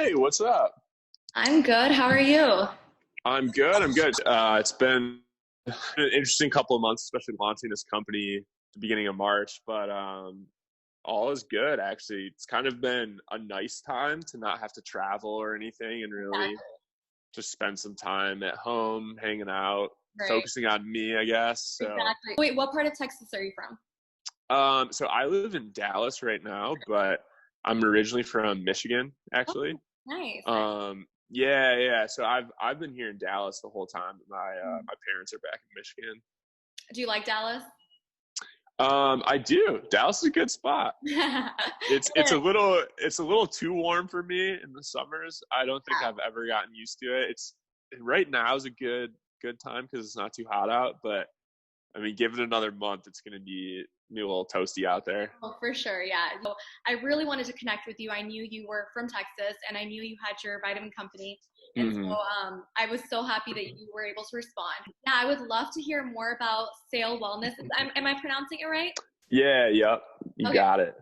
Hey, what's up? I'm good. How are you? I'm good. I'm good. It's been an interesting couple of months, especially launching this company at the beginning of March, but all is good, actually. It's kind of been a nice time to not have to travel or anything and really Exactly. just spend some time at home, hanging out, Right. focusing on me, I guess. So, Exactly. Wait, what part of Texas are you from? so I live in Dallas right now, but I'm originally from Michigan, Oh, actually. nice. Yeah. So I've been here in Dallas the whole time. My parents are back in Michigan. Do you like Dallas? I do. Dallas is a good spot. It It's is. it's a little too warm for me in the summers. I don't think I've ever gotten used to it. It's right now is a good time because it's not too hot out. But I mean, give it another month, it's gonna be a little toasty out there. Oh, for sure. Yeah. So I really wanted to connect with you. I knew you were from Texas and I knew you had your vitamin company. And so Hmm. I was so happy that you were able to respond. Yeah, I would love to hear more about Sael Wellness. Am I pronouncing it right? Yeah. Yep. You Okay. got it.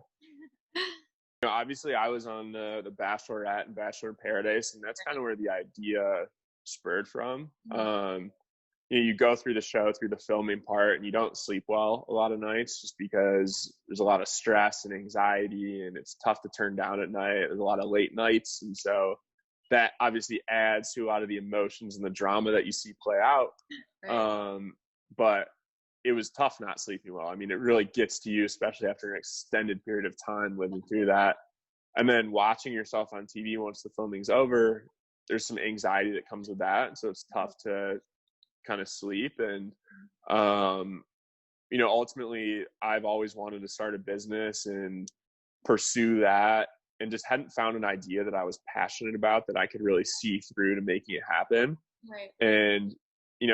Obviously, I was on the Bachelorette and Bachelor in Paradise, and that's kind of where the idea spurred from. Mhm. You go through the show, through the filming part, and you don't sleep well a lot of nights just because there's a lot of stress and anxiety, and it's tough to turn down at night. There's a lot of late nights, and so that obviously adds to a lot of the emotions and the drama that you see play out. Right. But it was tough not sleeping well. I mean, it really gets to you, especially after an extended period of time living through that. And then watching yourself on TV once the filming's over, there's some anxiety that comes with that. And so it's tough to kind of sleep. And, um, ultimately, I've always wanted to start a business and pursue that and just hadn't found an idea that I was passionate about that I could really see through to making it happen. Right. And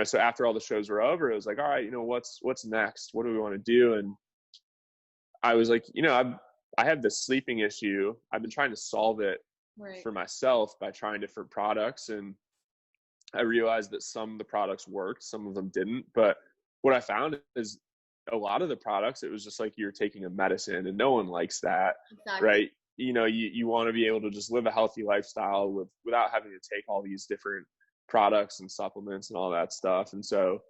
so after all the shows were over, it was like, all right, what's next? What do we want to do? And I was like, I have this sleeping issue. I've been trying to solve it Right. for myself by trying different products, and I realized that some of the products worked, some of them didn't. But what I found is a lot of the products, it was just like you're taking a medicine, and no one likes that, Exactly. right? You want to be able to just live a healthy lifestyle without having to take all these different products and supplements and all that stuff. And so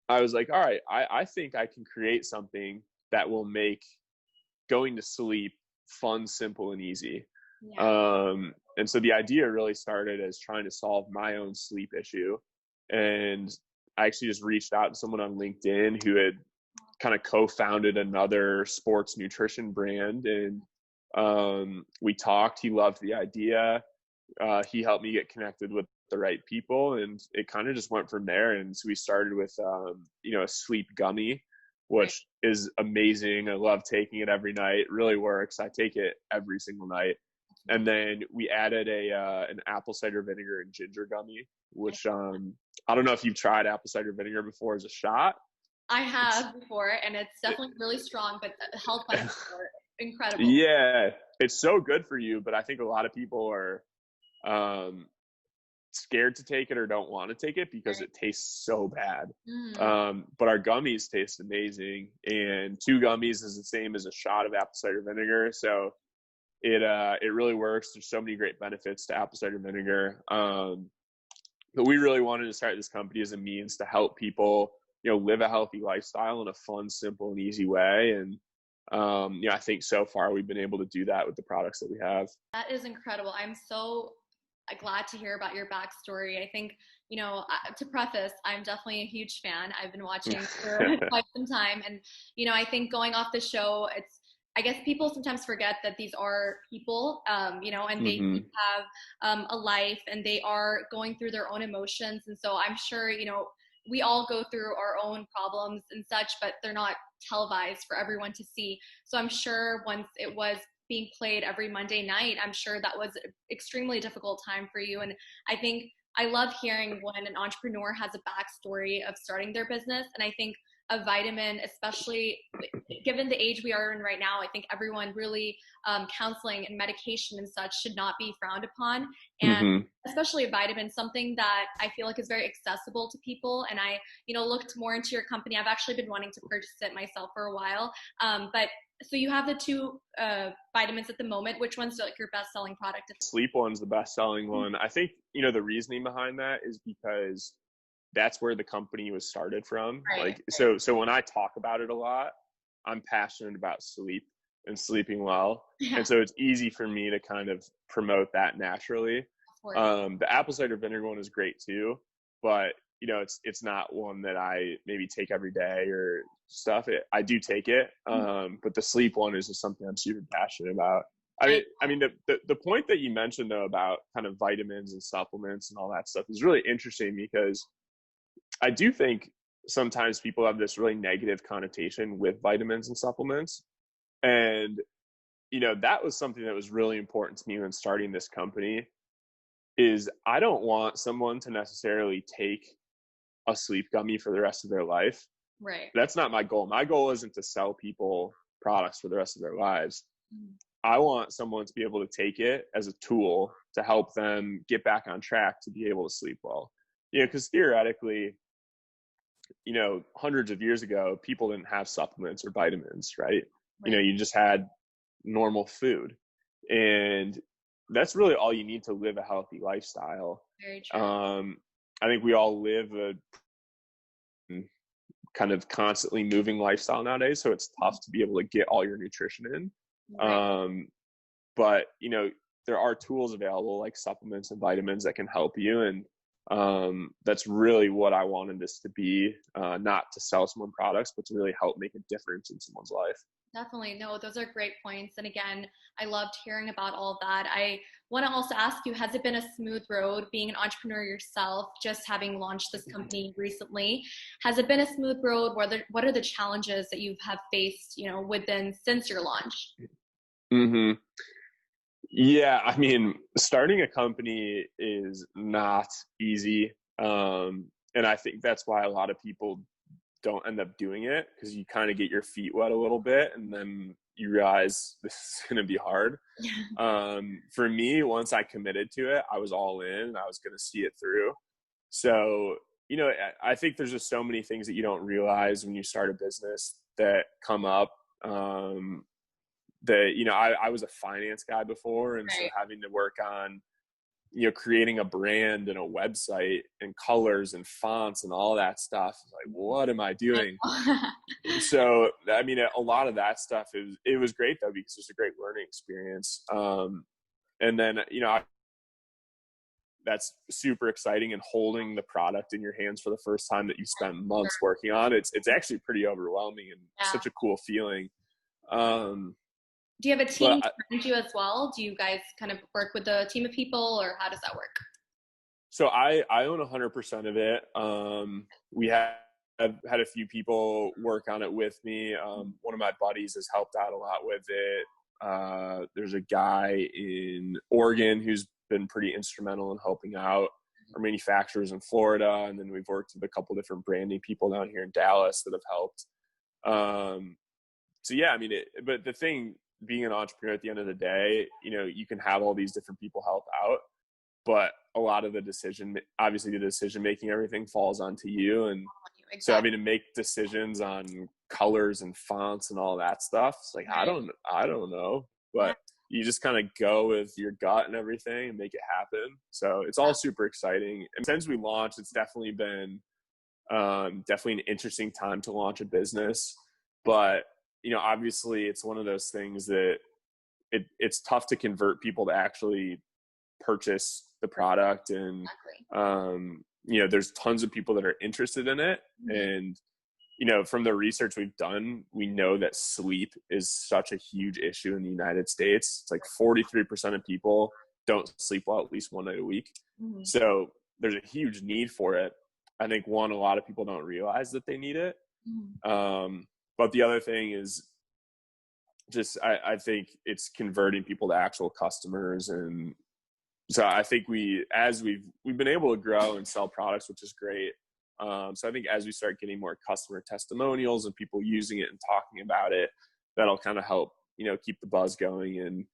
I was like, all right, I think I can create something that will make going to sleep fun, simple, and easy. Yeah. And so the idea really started as trying to solve my own sleep issue. And I actually just reached out to someone on LinkedIn who had kind of co-founded another sports nutrition brand. And we talked. He loved the idea. He helped me get connected with the right people, and it kind of just went from there. And so we started with a sleep gummy, Right. which is amazing. I love taking it every night. It really works. I take it every single night. And then we added an apple cider vinegar and ginger gummy, which I don't know if you've tried apple cider vinegar before as a shot. I It's have before, and it's definitely really strong, but the health benefits are incredible. yeah, it's so good for you, but I think a lot of people are um, scared to take it or don't want to take it because Right. it tastes so bad. Mm, But our gummies taste amazing, and two gummies is the same as a shot of apple cider vinegar. So it really works. There's so many great benefits to apple cider vinegar. But we really wanted to start this company as a means to help people, live a healthy lifestyle in a fun, simple, and easy way. And I think so far we've been able to do that with the products that we have. that is incredible. I'm so glad to hear about your backstory. I think, to preface, I'm definitely a huge fan. I've been watching for quite some time. And, I think going off the show, I guess people sometimes forget that these are people, and they do Hmm. have a life and they are going through their own emotions. And so I'm sure, we all go through our own problems and such, but they're not televised for everyone to see. So I'm sure once it was being played every Monday night, I'm sure that was an extremely difficult time for you. And I think I love hearing when an entrepreneur has a backstory of starting their business. And I think a vitamin, especially given the age we are in right now. I think everyone really, counseling and medication and such should not be frowned upon. And Mm-hmm. especially a vitamin, something that I feel like is very accessible to people. And I, looked more into your company. I've actually been wanting to purchase it myself for a while. But so you have the two vitamins at the moment. Which one's like your best selling product? Sleep one's the best selling one. I think, the reasoning behind that is because that's where the company was started from. Right. So when I talk about it a lot, I'm passionate about sleep and sleeping well. Yeah. And so it's easy for me to kind of promote that naturally. The apple cider vinegar one is great too, but it's not one that I maybe take every day or stuff. I do take it. But the sleep one is just something I'm super passionate about. I mean, the point that you mentioned though about kind of vitamins and supplements and all that stuff is really interesting, because I do think sometimes people have this really negative connotation with vitamins and supplements. And, that was something that was really important to me when starting this company. Is I don't want someone to necessarily take a sleep gummy for the rest of their life. Right. That's not my goal. My goal isn't to sell people products for the rest of their lives. I want someone to be able to take it as a tool to help them get back on track to be able to sleep well. Because theoretically, hundreds of years ago, people didn't have supplements or vitamins, right? You just had normal food. And that's really all you need to live a healthy lifestyle. Very true. I think we all live a kind of constantly moving lifestyle nowadays, so it's tough to be able to get all your nutrition in. Right. But there are tools available like supplements and vitamins that can help you, and that's really what I wanted this to be, not to sell someone products, but to really help make a difference in someone's life. Definitely. No, those are great points. And again, I loved hearing about all of that. I want to also ask you, has it been a smooth road being an entrepreneur yourself, just having launched this company recently? Has it been a smooth road? What are the challenges that you have faced, since your launch? Mm-hmm. Yeah, I mean, starting a company is not easy. And I think that's why a lot of people don't end up doing it, because you kind of get your feet wet a little bit and then you realize this is going to be hard. For me, once I committed to it, I was all in and I was going to see it through. So, I think there's just so many things that you don't realize when you start a business that come up. I was a finance guy before. And so having to work on creating a brand and a website and colors and fonts and all that stuff. Like, what am I doing? So, I mean, a lot of that stuff it was great though, because it's a great learning experience. And then, that's super exciting, and holding the product in your hands for the first time that you spent months working on, it's actually pretty overwhelming and such a cool feeling. Do you have a team behind you as well? Do you guys kind of work with a team of people, or how does that work? So I own 100% of it. We have had a few people work on it with me. One of my buddies has helped out a lot with it. There's a guy in Oregon who's been pretty instrumental in helping out our manufacturers in Florida. And then we've worked with a couple different branding people down here in Dallas that have helped. So yeah, I mean, but the thing, being an entrepreneur at the end of the day, you can have all these different people help out, but a lot of the decision making, everything falls onto you. And so having to make decisions on colors and fonts and all that stuff, it's like, I don't know, but you just kind of go with your gut and everything and make it happen. So it's all super exciting. And since we launched, it's definitely been definitely an interesting time to launch a business, but obviously it's one of those things that it's tough to convert people to actually purchase the product. And, there's tons of people that are interested in it. And, from the research we've done, we know that sleep is such a huge issue in the United States. It's like 43% of people don't sleep well at least one night a week. So there's a huge need for it. I think a lot of people don't realize that they need it. But the other thing is just, I think it's converting people to actual customers. And so I think we've been able to grow and sell products, which is great. So I think as we start getting more customer testimonials and people using it and talking about it, that'll kind of help, keep the buzz going and,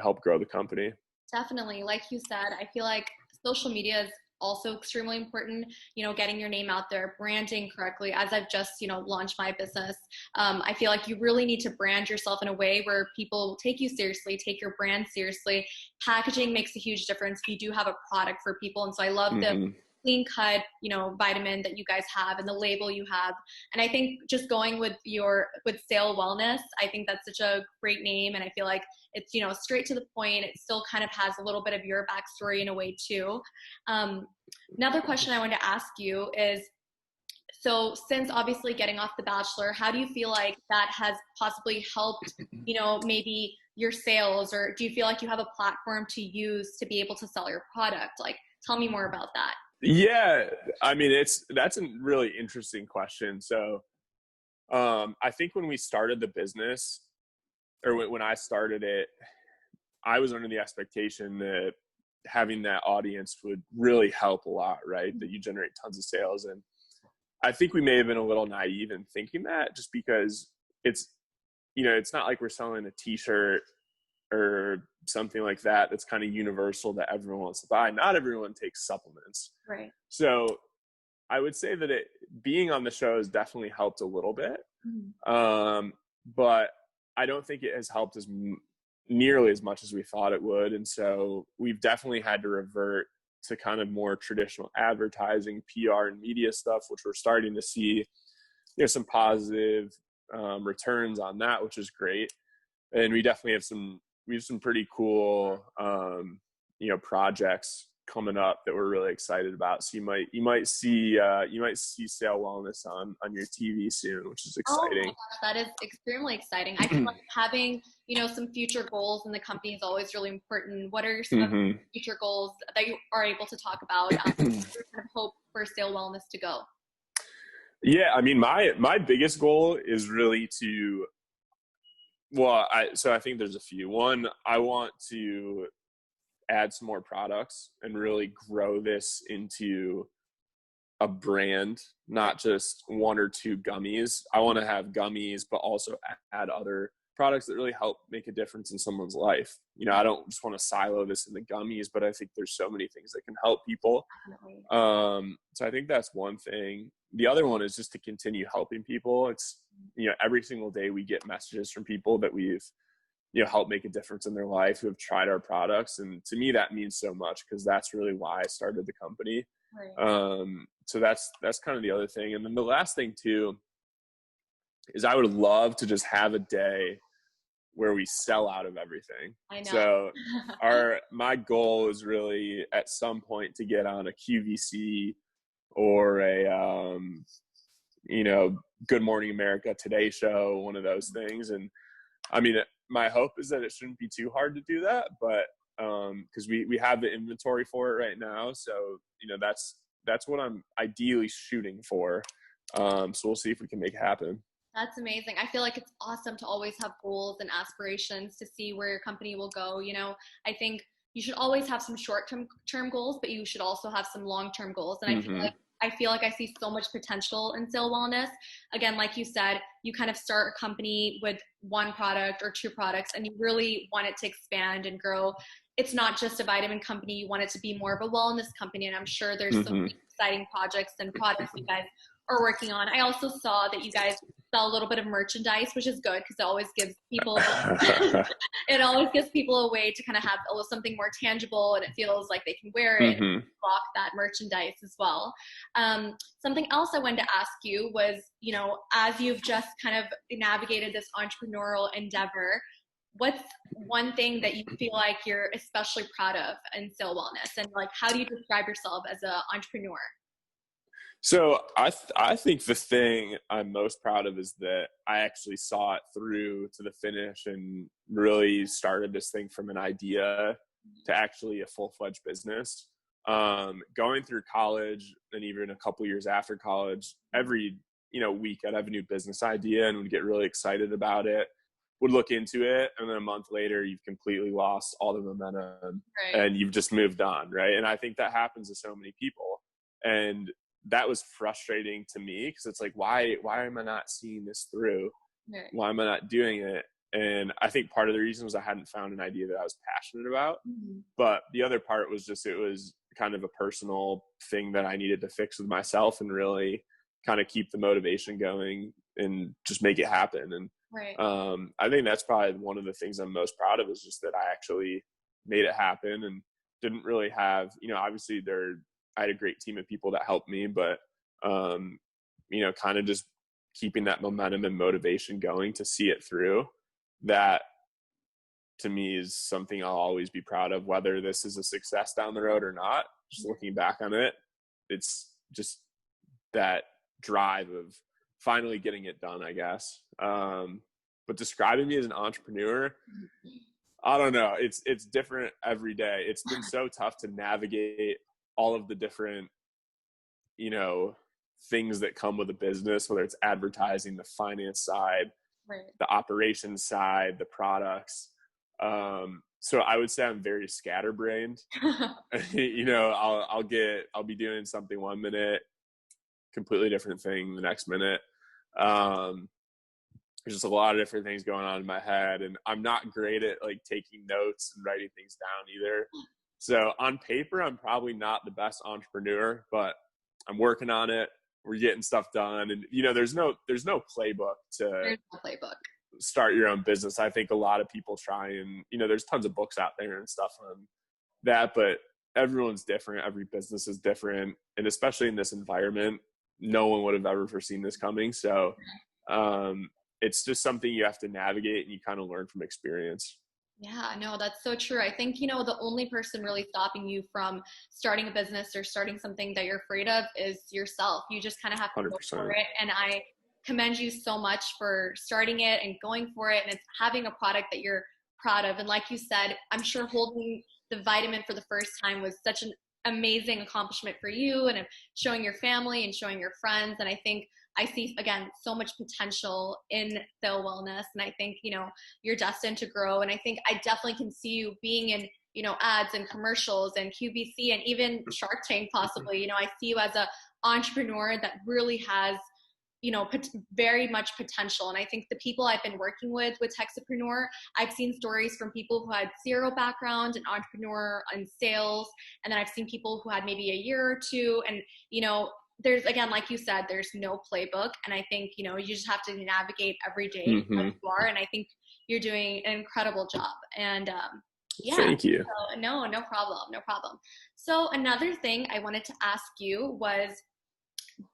help grow the company. Definitely. Like you said, I feel like social media is also extremely important, getting your name out there, branding correctly. As I've just, launched my business, I feel like you really need to brand yourself in a way where people take you seriously, take your brand seriously. Packaging makes a huge difference if you do have a product for people. And so I love the clean cut, vitamin that you guys have and the label you have. And I think just going with Sael Wellness, I think that's such a great name. And I feel like it's, straight to the point. It still kind of has a little bit of your backstory in a way too. Another question I wanted to ask you is, so since obviously getting off The Bachelor, how do you feel like that has possibly helped, maybe your sales, or do you feel like you have a platform to use to be able to sell your product? Like, tell me more about that. Yeah, I mean, that's a really interesting question. So, I think when we started the business, or when I started it, I was under the expectation that having that audience would really help a lot, right? That you generate tons of sales. And I think we may have been a little naive in thinking that, just because it's not like we're selling a t-shirt or something like that that's kind of universal that everyone wants to buy. Not everyone takes supplements. Right. So I would say that being on the show has definitely helped a little bit. But I don't think it has helped nearly as much as we thought it would. And so we've definitely had to revert to kind of more traditional advertising, PR, and media stuff, which we're starting to see, some positive returns on that, which is great. And we definitely have some pretty cool, projects coming up that we're really excited about. So you might see Sael Wellness on your TV soon, which is exciting. Oh my gosh, that is extremely exciting. I feel like having, some future goals in the company is always really important. What are some of the future goals that you are able to talk about? What kind of hope for Sael Wellness to go? Yeah, I mean, my biggest goal is really to, I think there's a few. One, I want to add some more products and really grow this into a brand, not just one or two gummies. I want to have gummies, but also add other products that really help make a difference in someone's life. I don't just want to silo this in the gummies, but I think there's so many things that can help people. So I think that's one thing. The other one is just to continue helping people. It's, every single day we get messages from people that we've, helped make a difference in their life, who have tried our products. And to me, that means so much, because that's really why I started the company. Right. So that's kind of the other thing. And then the last thing too, is I would love to just have a day where we sell out of everything. I know. So my goal is really at some point to get on a QVC or a, Good Morning America, Today Show, one of those things. And I mean, my hope is that it shouldn't be too hard to do that, but because we have the inventory for it right now. So, that's what I'm ideally shooting for. So we'll see if we can make it happen. That's amazing. I feel like it's awesome to always have goals and aspirations to see where your company will go. I think you should always have some short-term goals, but you should also have some long-term goals. And I feel like I see so much potential in Sael Wellness. Again, like you said, you kind of start a company with one product or two products, and you really want it to expand and grow. It's not just a vitamin company. You want it to be more of a wellness company. And I'm sure there's so many exciting projects and products you guys are working on. I also saw that you guys sell a little bit of merchandise, which is good, because it always gives people a way to kind of have a little something more tangible, and it feels like they can wear it and block that merchandise as well. Something else I wanted to ask you was, as you've just kind of navigated this entrepreneurial endeavor, what's one thing that you feel like you're especially proud of in Sael Wellness, and like, how do you describe yourself as an entrepreneur? So I think the thing I'm most proud of is that I actually saw it through to the finish and really started this thing from an idea to actually a full-fledged business. Going through college and even a couple years after college, every week I'd have a new business idea and would get really excited about it, would look into it, and then a month later you've completely lost all the momentum and you've just moved on, right? And I think that happens to so many people. And that was frustrating to me, because it's like, why am I not seeing this through? Right. Why am I not doing it? And I think part of the reason was I hadn't found an idea that I was passionate about. Mm-hmm. But the other part was just, it was kind of a personal thing that I needed to fix with myself and really kind of keep the motivation going and just make it happen. And right. I think that's probably one of the things I'm most proud of, is just that I actually made it happen, and didn't really have, obviously I had a great team of people that helped me, but, kind of just keeping that momentum and motivation going to see it through. That to me is something I'll always be proud of, whether this is a success down the road or not. Just looking back on it, it's just that drive of finally getting it done, I guess. But describing me as an entrepreneur, I don't know. It's different every day. It's been so tough to navigate all of the different, things that come with a business, whether it's advertising, the finance side, right. the operations side, the products. So I would say I'm very scatterbrained. I'll be doing something one minute, completely different thing the next minute. There's just a lot of different things going on in my head, and I'm not great at like taking notes and writing things down either. So on paper, I'm probably not the best entrepreneur, but I'm working on it. We're getting stuff done. And, there's no playbook to start your own business. I think a lot of people try, and, there's tons of books out there and stuff on that, but everyone's different. Every business is different. And especially in this environment, no one would have ever foreseen this coming. So, it's just something you have to navigate, and you kind of learn from experience. Yeah, no, that's so true. I think, the only person really stopping you from starting a business or starting something that you're afraid of is yourself. You just kind of have to 100%. go for it. And I commend you so much for starting it and going for it. And it's having a product that you're proud of. And like you said, I'm sure holding the vitamin for the first time was such an amazing accomplishment for you, and showing your family and showing your friends. And I think I see, again, so much potential in Sael Wellness. And I think, you're destined to grow. And I think I definitely can see you being in, ads and commercials and QVC and even Shark Tank possibly. I see you as a entrepreneur that really has, very much potential. And I think the people I've been working with Texapreneur, I've seen stories from people who had zero background in entrepreneur and sales. And then I've seen people who had maybe a year or two. And, there's, again, like you said, there's no playbook. And I think, you just have to navigate every day as you are. And I think you're doing an incredible job. And yeah. Thank you. So, no problem. No problem. So another thing I wanted to ask you was,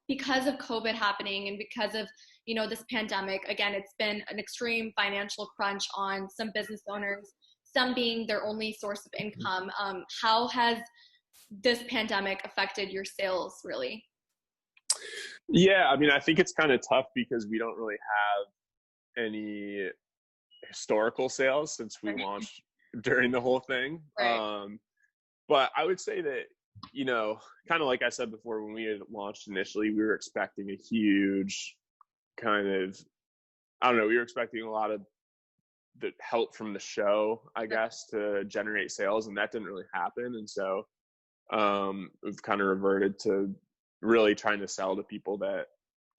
because of COVID happening and because of, this pandemic, again, it's been an extreme financial crunch on some business owners, some being their only source of income. How has this pandemic affected your sales, really? Yeah, I mean, I think it's kind of tough because we don't really have any historical sales since we launched during the whole thing. Right. But I would say that, kind of like I said before, when we had launched initially, we were expecting a huge kind of, we were expecting a lot of the help from the show, I guess, to generate sales, and that didn't really happen. And so we've kind of reverted to really trying to sell to people that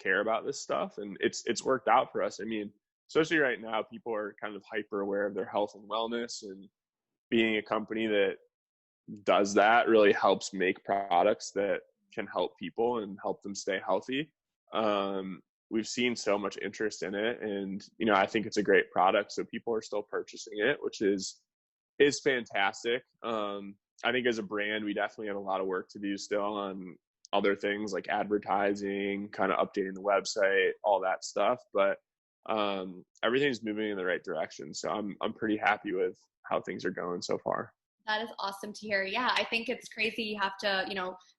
care about this stuff, and it's worked out for us. I mean, especially right now, people are kind of hyper aware of their health and wellness, and being a company that does that really helps make products that can help people and help them stay healthy. We've seen so much interest in it, and I think it's a great product, so people are still purchasing it, which is fantastic. I think as a brand, we definitely have a lot of work to do still on other things like advertising, kind of updating the website, all that stuff. But everything's moving in the right direction. So I'm pretty happy with how things are going so far. That is awesome to hear. Yeah, I think it's crazy. You have to,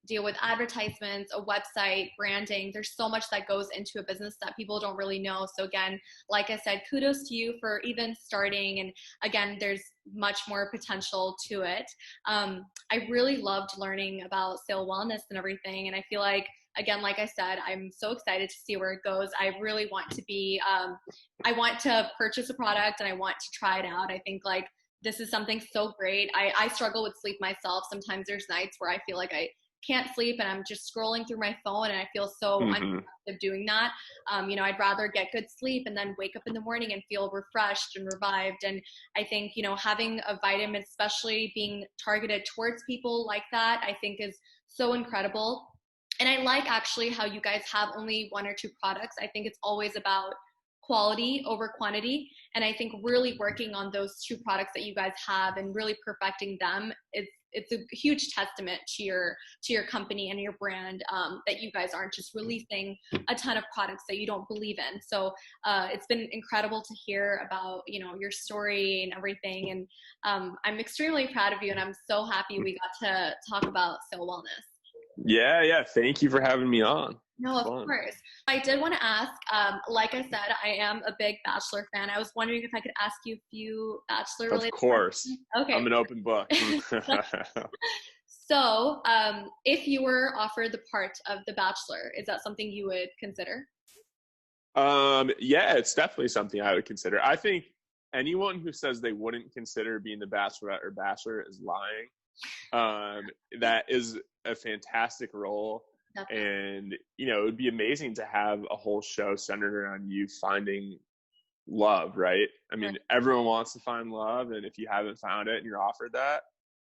deal with advertisements, a website, branding. There's so much that goes into a business that people don't really know. So again, like I said, kudos to you for even starting. And again, there's much more potential to it. I really loved learning about Sael Wellness and everything. And I feel like, again, like I said, I'm so excited to see where it goes. I really want to be, I want to purchase a product and I want to try it out. I think this is something so great. I struggle with sleep myself. Sometimes there's nights where I feel like I can't sleep and I'm just scrolling through my phone and I feel so unproductive doing that. I'd rather get good sleep and then wake up in the morning and feel refreshed and revived. And I think, having a vitamin, especially being targeted towards people like that, I think is so incredible. And I like actually how you guys have only 1 or 2 products. I think it's always about quality over quantity. And I think really working on those 2 products that you guys have and really perfecting them, it's a huge testament to your company and your brand, that you guys aren't just releasing a ton of products that you don't believe in. So it's been incredible to hear about, your story and everything. And I'm extremely proud of you, and I'm so happy we got to talk about Sael Wellness. Yeah. Thank you for having me on. No, of course. I did want to ask, like I said, I am a big Bachelor fan. I was wondering if I could ask you a few Bachelor related questions. Of course. Okay. I'm an open book. So, if you were offered the part of The Bachelor, is that something you would consider? Yeah, it's definitely something I would consider. I think anyone who says they wouldn't consider being the Bachelorette or Bachelor is lying. That is a fantastic role. Definitely. And, it would be amazing to have a whole show centered around you finding love, right? I mean, everyone wants to find love. And if you haven't found it and you're offered that,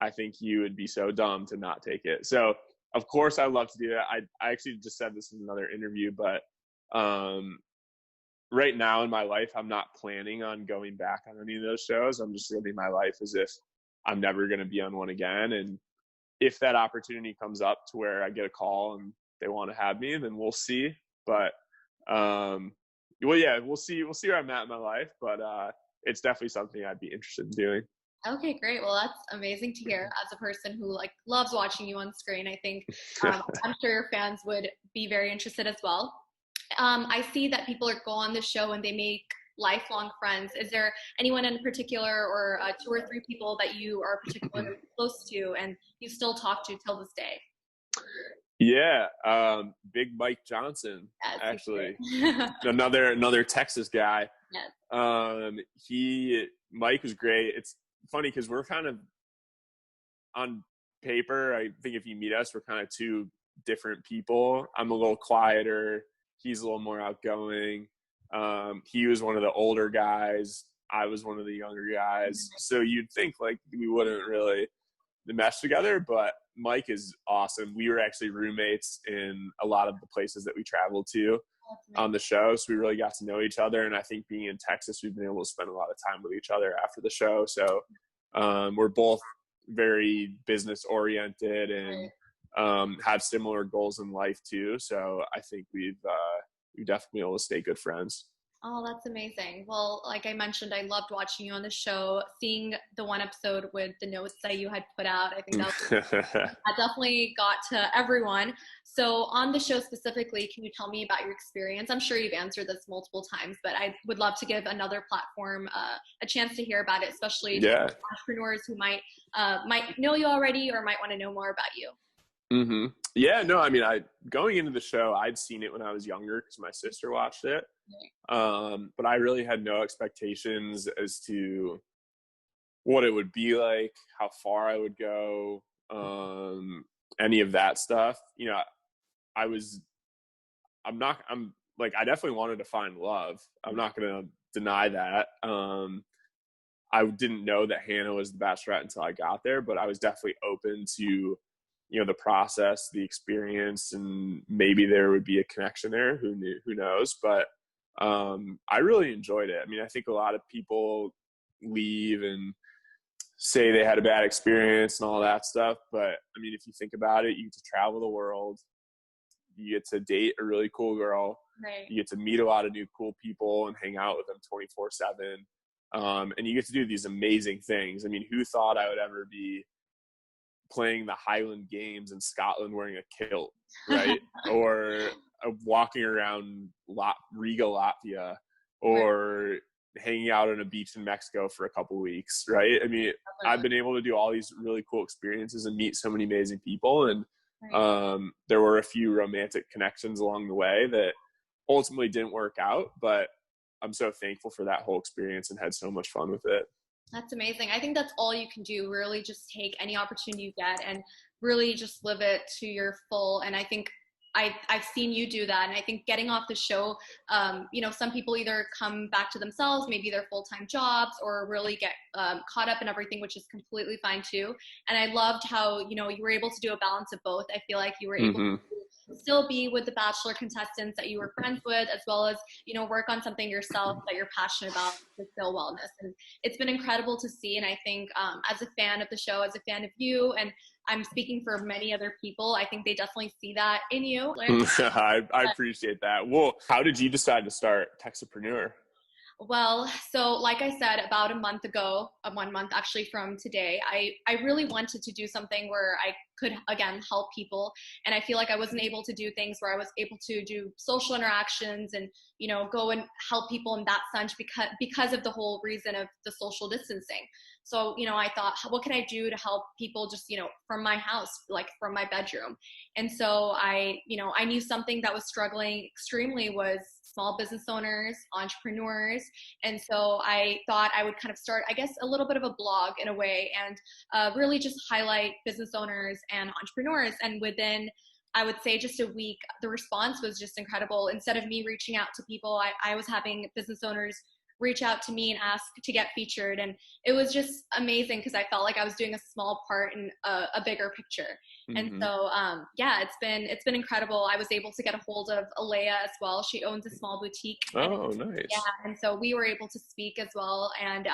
I think you would be so dumb to not take it. So, of course, I'd love to do that. I actually just said this in another interview, but right now in my life, I'm not planning on going back on any of those shows. I'm just living my life as if I'm never going to be on one again. And if that opportunity comes up to where I get a call and they want to have me, then we'll see. But, we'll see where I'm at in my life, but, it's definitely something I'd be interested in doing. Okay, great. Well, that's amazing to hear as a person who loves watching you on screen. I think, I'm sure your fans would be very interested as well. I see that people go on the show and they make lifelong friends. Is there anyone in particular or 2 or 3 people that you are particularly close to and you still talk to till this day? Yeah, Big Mike Johnson, yes, actually. another Texas guy. Yes. Mike was great. It's funny because we're kind of, on paper, I think if you meet us, we're kind of 2 different people. I'm a little quieter. He's a little more outgoing. He was one of the older guys. I was one of the younger guys. So you'd think we wouldn't really mesh together, but Mike is awesome. We were actually roommates in a lot of the places that we traveled to on the show. So we really got to know each other. And I think being in Texas, we've been able to spend a lot of time with each other after the show. So we're both very business oriented and have similar goals in life too. So I think we've definitely been able to stay good friends. Oh, that's amazing. Well, like I mentioned, I loved watching you on the show, seeing the one episode with the notes that you had put out. I think that definitely got to everyone. So on the show specifically, can you tell me about your experience? I'm sure you've answered this multiple times, but I would love to give another platform a chance to hear about it, especially entrepreneurs who might know you already or might want to know more about you. Mm-hmm. Yeah, no, I mean, going into the show, I'd seen it when I was younger because my sister watched it. But I really had no expectations as to what it would be like, how far I would go, any of that stuff. I definitely wanted to find love. I'm not going to deny that. I didn't know that Hannah was the Bachelorette until I got there, but I was definitely open to the process, the experience, and maybe there would be a connection there. Who knows? But I really enjoyed it. I mean, I think a lot of people leave and say they had a bad experience and all that stuff. But I mean, if you think about it, you get to travel the world. You get to date a really cool girl. Right. You get to meet a lot of new cool people and hang out with them 24/7. And you get to do these amazing things. I mean, who thought I would ever be playing the Highland Games in Scotland wearing a kilt, right? Or walking around Riga, Latvia, or hanging out on a beach in Mexico for a couple weeks, right? I mean, I've been able to do all these really cool experiences and meet so many amazing people. And there were a few romantic connections along the way that ultimately didn't work out, but I'm so thankful for that whole experience and had so much fun with it. That's amazing. I think that's all you can do. Really just take any opportunity you get and really just live it to your full. And I think I've seen you do that. And I think getting off the show, some people either come back to themselves, maybe their full-time jobs, or really get caught up in everything, which is completely fine too. And I loved how, you were able to do a balance of both. I feel like you were able to still be with the Bachelor contestants that you were friends with, as well as, work on something yourself that you're passionate about, with Sael Wellness. And it's been incredible to see. And I think as a fan of the show, as a fan of you, and I'm speaking for many other people, I think they definitely see that in you. I appreciate that. Well, how did you decide to start Texapreneur? Well, so like I said, about a month ago, 1 month actually from today, I really wanted to do something where I could, again, help people. And I feel like I wasn't able to do things where I was able to do social interactions and, go and help people in that sense because of the whole reason of the social distancing. So, I thought, what can I do to help people just, from my house, like from my bedroom? And so I knew something that was struggling extremely was small business owners, entrepreneurs. And so I thought I would kind of start, I guess, a little bit of a blog in a way, and really just highlight business owners and entrepreneurs. And within, I would say, just a week, the response was just incredible. Instead of me reaching out to people, I was having business owners reach out to me and ask to get featured. And it was just amazing because I felt like I was doing a small part in a bigger picture. And so, it's been incredible. I was able to get a hold of Alea as well. She owns a small boutique. Oh, nice. Yeah. And so we were able to speak as well. And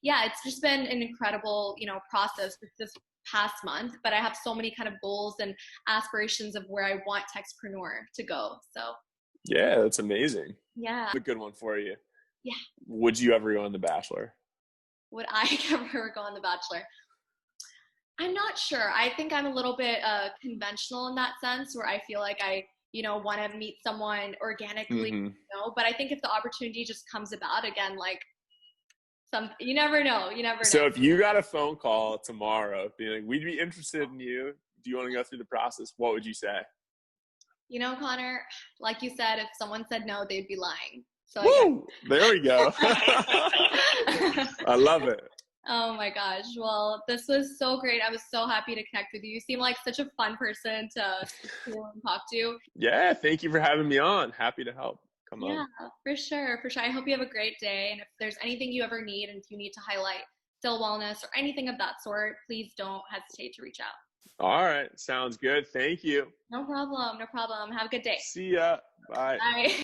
it's just been an incredible, process this past month, but I have so many kind of goals and aspirations of where I want Texapreneur to go. So yeah, that's amazing. Yeah. A good one for you. Yeah. Would you ever go on The Bachelor? Would I ever go on The Bachelor? I'm not sure. I think I'm a little bit conventional in that sense, where I feel like I, want to meet someone organically, but I think if the opportunity just comes about again, like you never know. So if you got a phone call tomorrow being like, we'd be interested in you, do you want to go through the process? What would you say? Connor, like you said, if someone said no, they'd be lying. So there we go. I love it. Oh my gosh. Well, this was so great. I was so happy to connect with you. You seem like such a fun person to talk to. Yeah. Thank you for having me on. Happy to help. Come on. Yeah, for sure. For sure. I hope you have a great day. And if there's anything you ever need, and if you need to highlight Sael Wellness or anything of that sort, please don't hesitate to reach out. All right. Sounds good. Thank you. No problem. No problem. Have a good day. See ya. Bye. Bye.